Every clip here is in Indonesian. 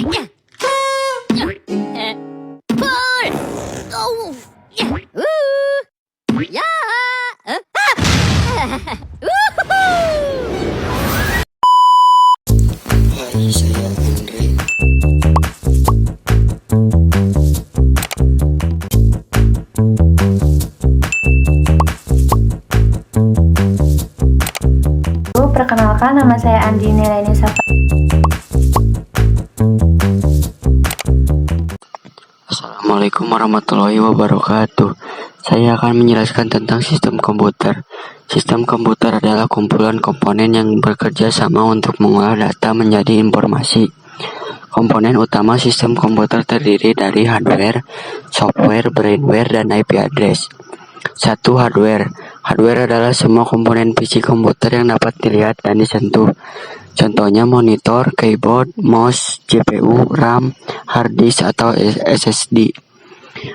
Ya. Hai, saya Andre. Perkenalkan, nama saya Andini Laini Safa. Assalamualaikum warahmatullahi wabarakatuh. Saya akan menjelaskan tentang sistem komputer. Sistem komputer adalah kumpulan komponen yang bekerja sama untuk mengolah data menjadi informasi. Komponen utama sistem komputer terdiri dari hardware, software, brainware, dan IP address. 1. Hardware. Hardware adalah semua komponen PC komputer yang dapat dilihat dan disentuh. Contohnya monitor, keyboard, mouse, GPU, RAM, hard disk, atau SSD.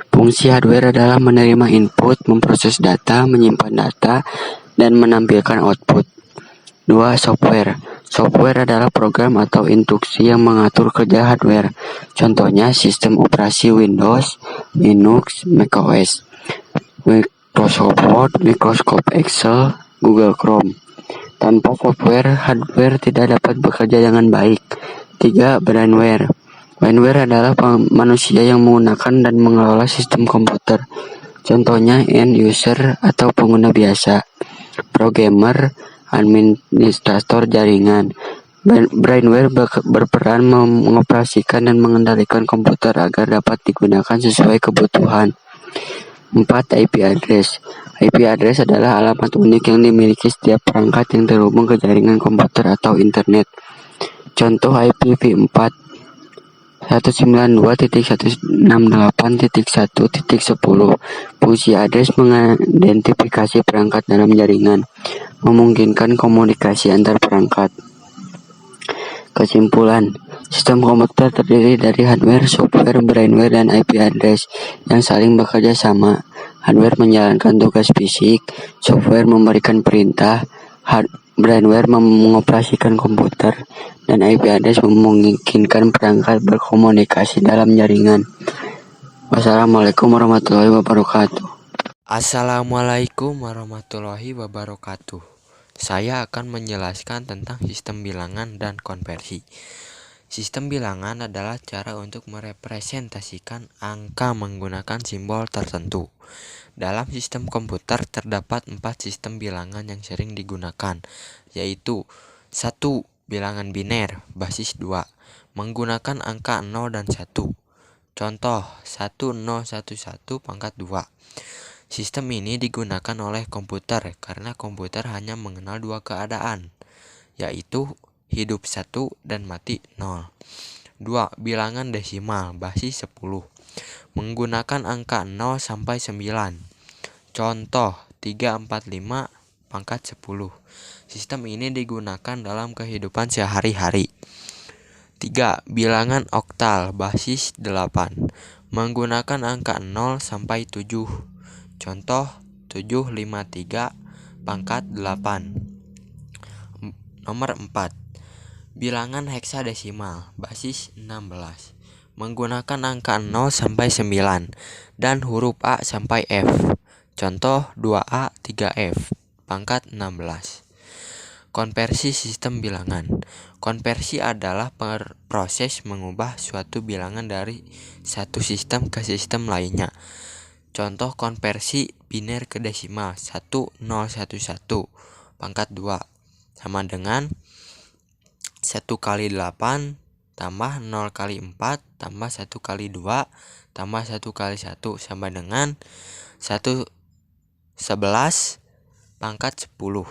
Fungsi hardware adalah menerima input, memproses data, menyimpan data, dan menampilkan output. 2. Software. Software adalah program atau instruksi yang mengatur kerja hardware. Contohnya sistem operasi Windows, Linux, macOS, Microsoft Word, Microsoft Excel, Google Chrome. Tanpa software, hardware tidak dapat bekerja dengan baik. 3. Brainware. Brainware adalah manusia yang menggunakan dan mengelola sistem komputer. Contohnya end user atau pengguna biasa, programmer, administrator jaringan. Brainware berperan mengoperasikan dan mengendalikan komputer agar dapat digunakan sesuai kebutuhan. 4. IP address. IP address adalah alamat unik yang dimiliki setiap perangkat yang terhubung ke jaringan komputer atau internet. Contoh IPv4 192.168.1.10. Fungsi address mengidentifikasi perangkat dalam jaringan, memungkinkan komunikasi antar perangkat. Kesimpulan, sistem komputer terdiri dari hardware, software, brainware, dan IP address yang saling bekerja sama. Hardware menjalankan tugas fisik, software memberikan perintah, brainware mengoperasikan komputer, dan IP address memungkinkan perangkat berkomunikasi dalam jaringan. Wassalamualaikum warahmatullahi wabarakatuh. Assalamualaikum warahmatullahi wabarakatuh. Saya akan menjelaskan tentang sistem bilangan dan konversi. Sistem bilangan adalah cara untuk merepresentasikan angka menggunakan simbol tertentu. Dalam sistem komputer terdapat 4 sistem bilangan yang sering digunakan, yaitu 1. Bilangan biner basis 2, menggunakan angka 0 dan 1. Contoh 1011 pangkat 2. Sistem ini digunakan oleh komputer karena komputer hanya mengenal 2 keadaan, yaitu hidup 1 dan mati 0. 2. Bilangan desimal basis 10, menggunakan angka 0 sampai 9. Contoh 345 pangkat 10. Sistem ini digunakan dalam kehidupan sehari-hari. 3. Bilangan oktal basis 8, menggunakan angka 0 sampai 7. Contoh 753 pangkat 8. Nomor 4. Bilangan heksadesimal basis 16, menggunakan angka 0 sampai 9 dan huruf A sampai F. Contoh 2A 3F pangkat 16. Konversi sistem bilangan. Konversi adalah proses mengubah suatu bilangan dari satu sistem ke sistem lainnya. Contoh konversi biner ke desimal 1011 pangkat 2 sama dengan 1 kali 8 tambah 0 kali 4 tambah 1 kali 2 tambah 1 kali 1 sama dengan 111 pangkat 10.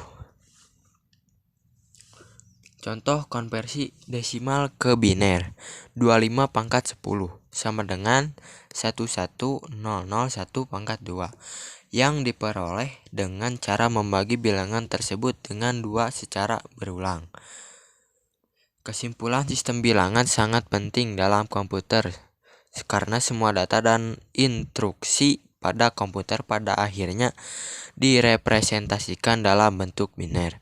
Contoh konversi desimal ke biner 25 pangkat 10 sama dengan 11001 pangkat 2 yang diperoleh dengan cara membagi bilangan tersebut dengan 2 secara berulang. Kesimpulan, sistem bilangan sangat penting dalam komputer karena semua data dan instruksi pada komputer pada akhirnya direpresentasikan dalam bentuk biner.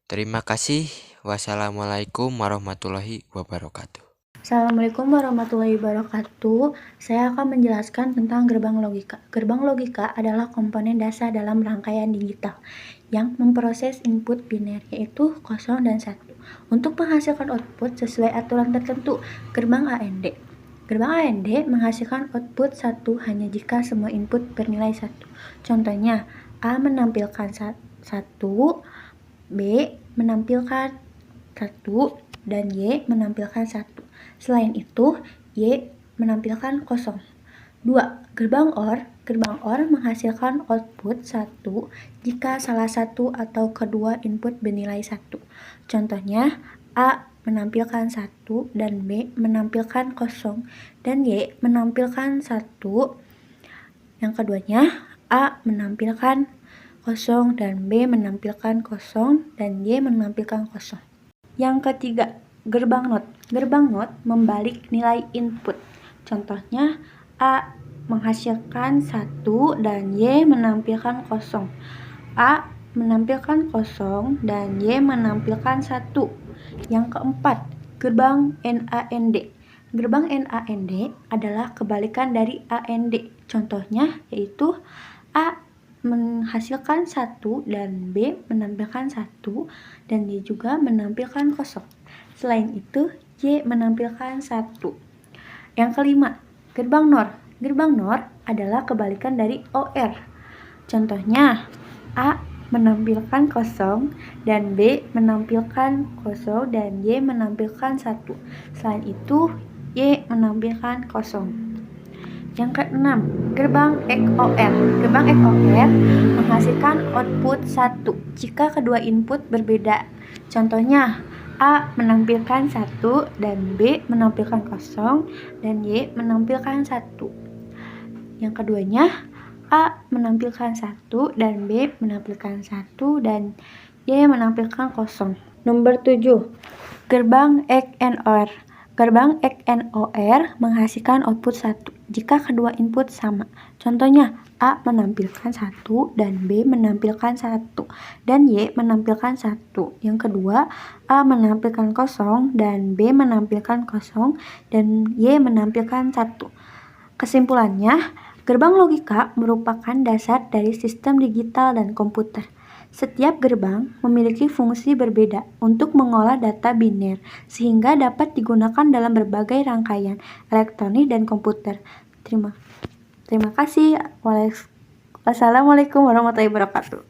Terima kasih. Wassalamualaikum warahmatullahi wabarakatuh. Assalamualaikum warahmatullahi wabarakatuh. Saya akan menjelaskan tentang gerbang logika. Gerbang logika adalah komponen dasar dalam rangkaian digital yang memproses input biner, yaitu 0 dan 1, untuk menghasilkan output sesuai aturan tertentu. Gerbang AND. Gerbang AND menghasilkan output 1 hanya jika semua input bernilai 1. Contohnya, A menampilkan 1, B menampilkan 1, dan Y menampilkan 1. Selain itu, Y menampilkan 0. 2. Gerbang OR. Gerbang OR menghasilkan output 1 jika salah satu atau kedua input bernilai 1. Contohnya, A menampilkan 1 dan B menampilkan 0, dan Y menampilkan 1. Yang keduanya, A menampilkan 0 dan B menampilkan 0 dan Y menampilkan 0. Yang ketiga, gerbang NOT. Gerbang NOT membalik nilai input. Contohnya, A menghasilkan 1 dan Y menampilkan 0. A menampilkan 0 dan Y menampilkan 1. Yang keempat, gerbang NAND. Gerbang NAND adalah kebalikan dari AND. Contohnya yaitu A menghasilkan 1 dan B menampilkan 1 dan Y juga menampilkan 0. Selain itu, Y menampilkan 1. Yang kelima, gerbang NOR. Gerbang NOR adalah kebalikan dari OR. Contohnya, A menampilkan 0 dan B menampilkan 0 dan Y menampilkan 1. Selain itu, Y menampilkan 0. Yang keenam, gerbang XOR. Gerbang XOR menghasilkan output 1 jika kedua input berbeda. Contohnya, A menampilkan 1 dan B menampilkan 0 dan Y menampilkan 1. Yang keduanya, A menampilkan 1 dan B menampilkan 1 dan Y menampilkan 0. Nomor 7, gerbang XNOR. Gerbang XNOR menghasilkan output 1 jika kedua input sama. Contohnya, A menampilkan 1 dan B menampilkan 1 dan Y menampilkan 1. Yang kedua, A menampilkan 0 dan B menampilkan 0 dan Y menampilkan 1. Kesimpulannya, gerbang logika merupakan dasar dari sistem digital dan komputer. Setiap gerbang memiliki fungsi berbeda untuk mengolah data biner, sehingga dapat digunakan dalam berbagai rangkaian elektronik dan komputer. Terima kasih. Wassalamualaikum warahmatullahi wabarakatuh.